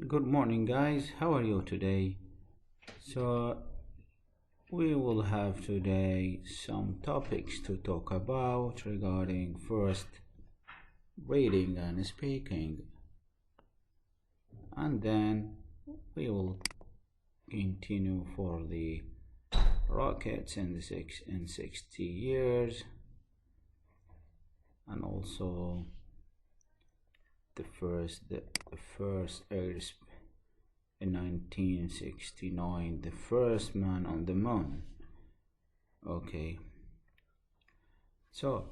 Good morning, guys. How are you today? So, we will have today some topics to talk about regarding first reading and speaking, and then we will continue for the rockets in 60 years, and also the first in 1969, the first man on the moon. Okay, so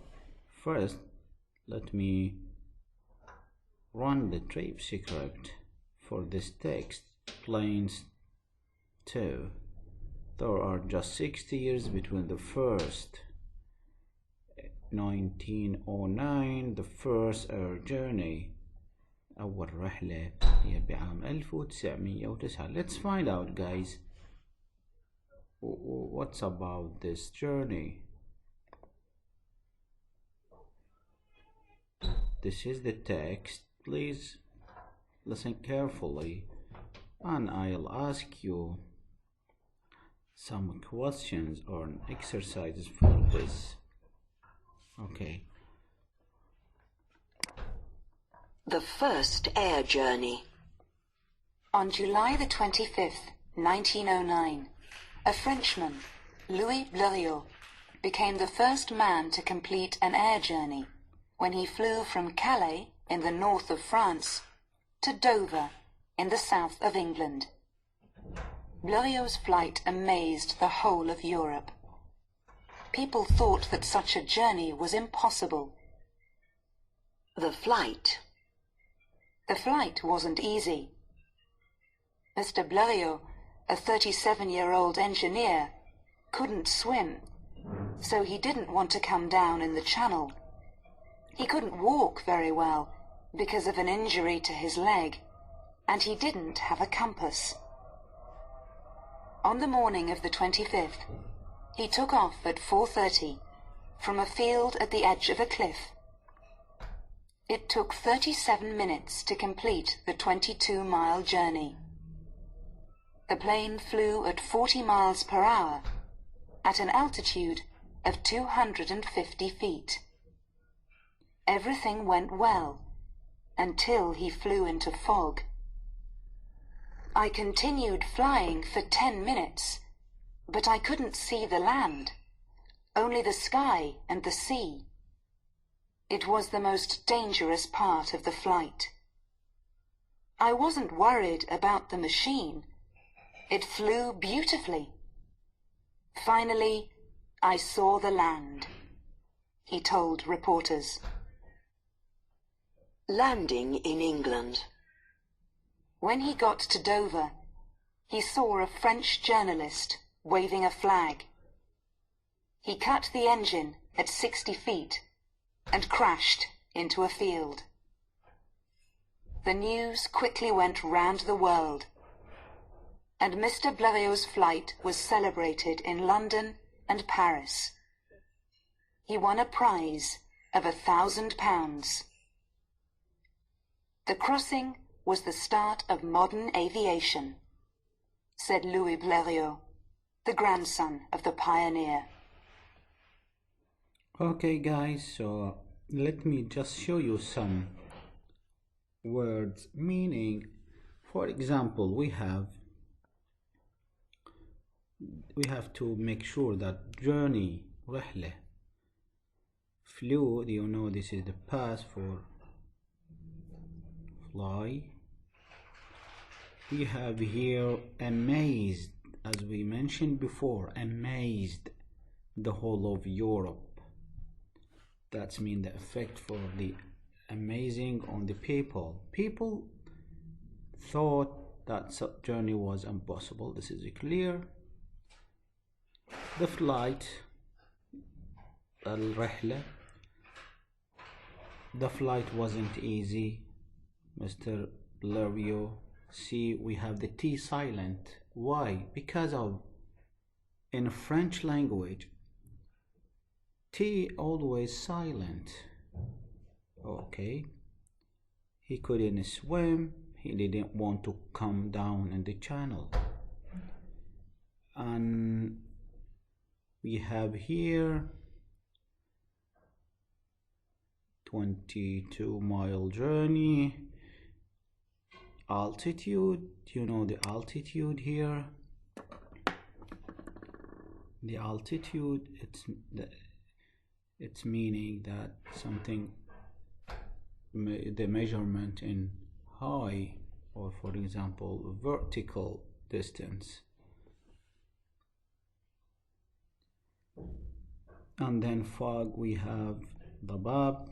first let me run the trip script for this text. Planes 2. There are just 60 years between the first 1909, the first air journey. أول رحلة هي بعام 1909. Let's find out, guys, what's about this journey. This is the text. Please listen carefully, and I'll ask you some questions or exercises for this. Okay. The first air journey. On July the 25th, 1909, a Frenchman, Louis Blériot, became the first man to complete an air journey when he flew from Calais in the north of France to Dover in the south of England. Blériot's flight amazed the whole of Europe. People thought that such a journey was impossible. The flight. The flight wasn't easy. Mr. Blériot, a 37-year-old engineer, couldn't swim, so he didn't want to come down in the channel. He couldn't walk very well because of an injury to his leg, and he didn't have a compass. On the morning of the 25th, he took off at 4:30 from a field at the edge of a cliff. It took 37 minutes to complete the 22-mile journey. The plane flew at 40 miles per hour at an altitude of 250 feet. Everything went well until he flew into fog. I continued flying for 10 minutes, but I couldn't see the land, only the sky and the sea. It was the most dangerous part of the flight. I wasn't worried about the machine. It flew beautifully. Finally, I saw the land, he told reporters. Landing in England. When he got to Dover, he saw a French journalist waving a flag. He cut the engine at 60 feet and crashed into a field. The news quickly went round the world, and Mr. Blériot's flight was celebrated in London and Paris. He won a prize of £1,000. The crossing was the start of modern aviation, said Louis Blériot, the grandson of the pioneer. Okay, guys, so let me just show you some words meaning. For example, we have to make sure that journey, رحلة, flew, you know, this is the past for fly. We have here amazed, as we mentioned before, amazed the whole of Europe. That's mean the effect for the amazing on the people. People thought that such journey was impossible. This is clear. The flight, الرحلة, the flight wasn't easy. Mr. Blériot. See, we have the T silent. Why? Because of in French language, T always silent. Okay. He couldn't swim. He didn't want to come down in the channel. And we have here 22-mile journey. Altitude, you know the altitude here. The altitude, it's meaning that something, the measurement in high, or for example vertical distance. And then fog, we have dabab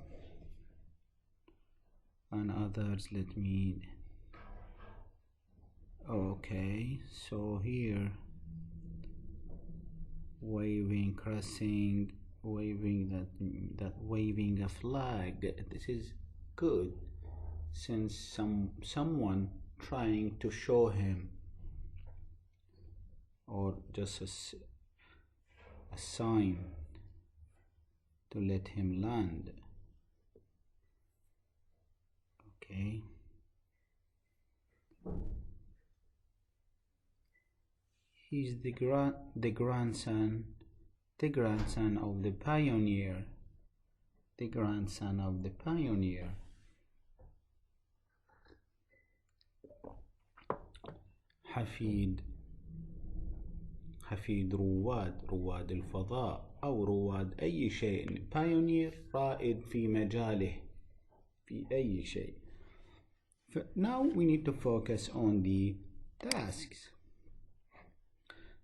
and others. Let me, okay, so here waving, crossing, waving, that waving a flag. This is good, since someone trying to show him, or just a sign to let him land. Okay. He's the grandson of the pioneer. The grandson of the pioneer. حفيد رواد الفضاء أو رواد أي شيء. pioneer رائد في مجاله، في أي شيء. Now we need to focus on the tasks.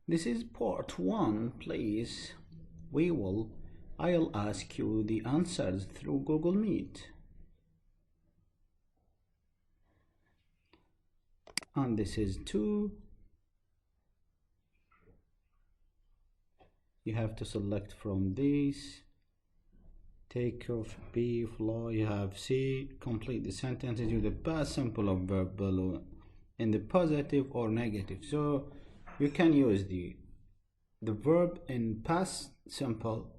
This is part 1, please. I'll ask you the answers through Google Meet. And this is 2. You have to select from these. Take off, B, fly. You have C. Complete the sentences with the past simple of verb below in the positive or negative. So you can use the verb in past simple,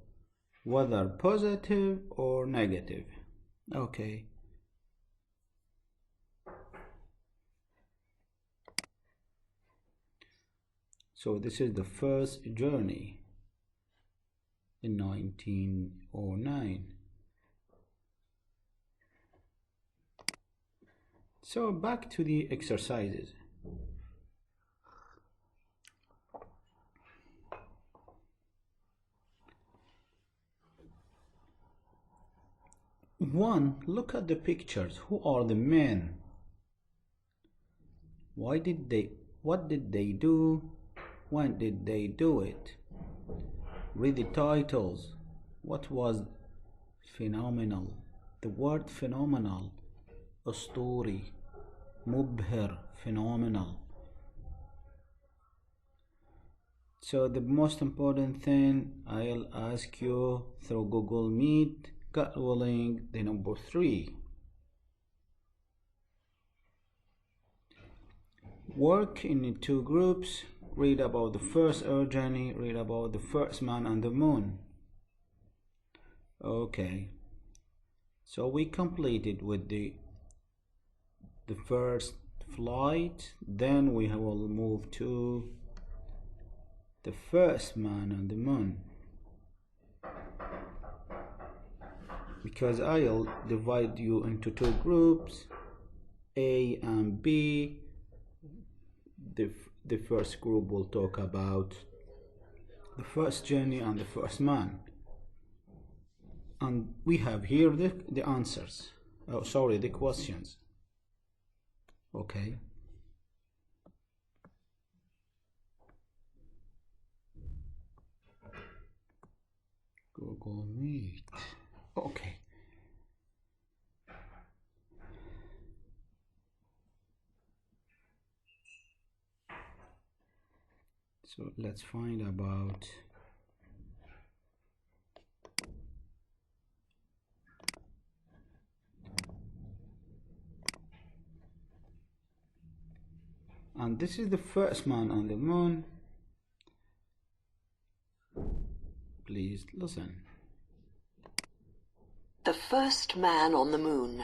whether positive or negative. Okay. So this is the first journey in 1909. So back to the exercises. One, look at the pictures. Who are the men? What did they do? When did they do it? Read the titles. What was phenomenal? The word phenomenal. أسطوري. مبهر. Phenomenal. So the most important thing I'll ask you through Google Meet, God willing, the number 3. Work in 2 groups. Read about the first Earth journey. Read about the first man on the moon. Okay. So we completed with the first flight. Then we will move to the first man on the moon. Because I'll divide you into 2 groups, A and B. The first group will talk about the first journey and the first man. And we have here the answers. Oh, sorry, the questions. Okay. Google Meet. Okay. So let's find about and this is the first man on the moon. Please listen. The first man on the moon.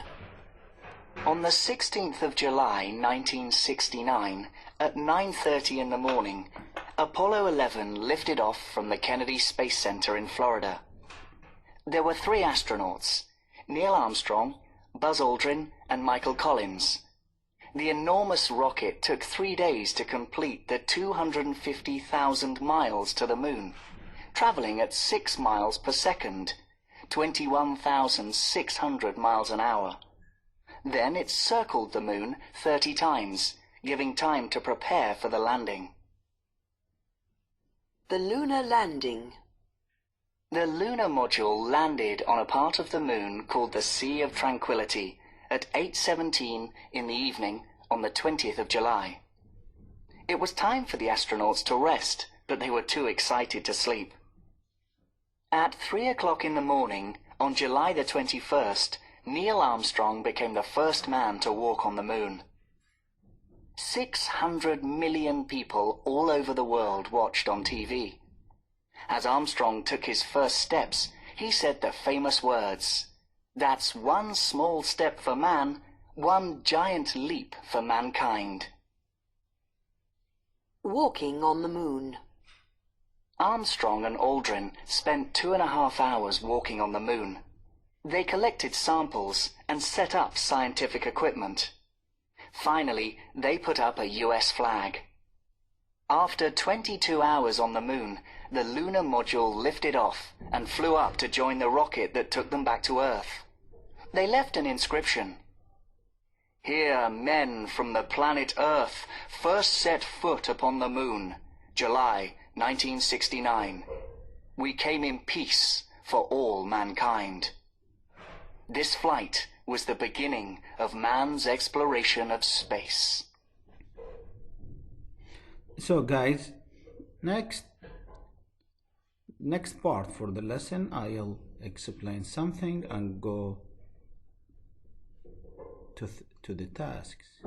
On the 16th of July 1969, at 9:30 in the morning, Apollo 11 lifted off from the Kennedy Space Center in Florida. There were 3 astronauts, Neil Armstrong, Buzz Aldrin, and Michael Collins. The enormous rocket took 3 days to complete the 250,000 miles to the moon, traveling at 6 miles per second, 21,600 miles an hour. Then it circled the moon 30 times, giving time to prepare for the landing. The Lunar Landing. The lunar module landed on a part of the moon called the Sea of Tranquility at 8:17 in the evening on the 20th of July. It was time for the astronauts to rest, but they were too excited to sleep. At 3 o'clock in the morning, on July the 21st, Neil Armstrong became the first man to walk on the moon. 600 million people all over the world watched on TV. As Armstrong took his first steps, he said the famous words, "That's one small step for man, one giant leap for mankind." Walking on the moon. Armstrong and Aldrin spent 2.5 hours walking on the moon. They collected samples and set up scientific equipment. Finally, they put up a US flag. After 22 hours on the moon, the lunar module lifted off and flew up to join the rocket that took them back to Earth. They left an inscription. "Here men from the planet Earth first set foot upon the moon, July 1969. We came in peace for all mankind." This flight was the beginning of man's exploration of space. So guys, next part for the lesson, I'll explain something and go to the tasks.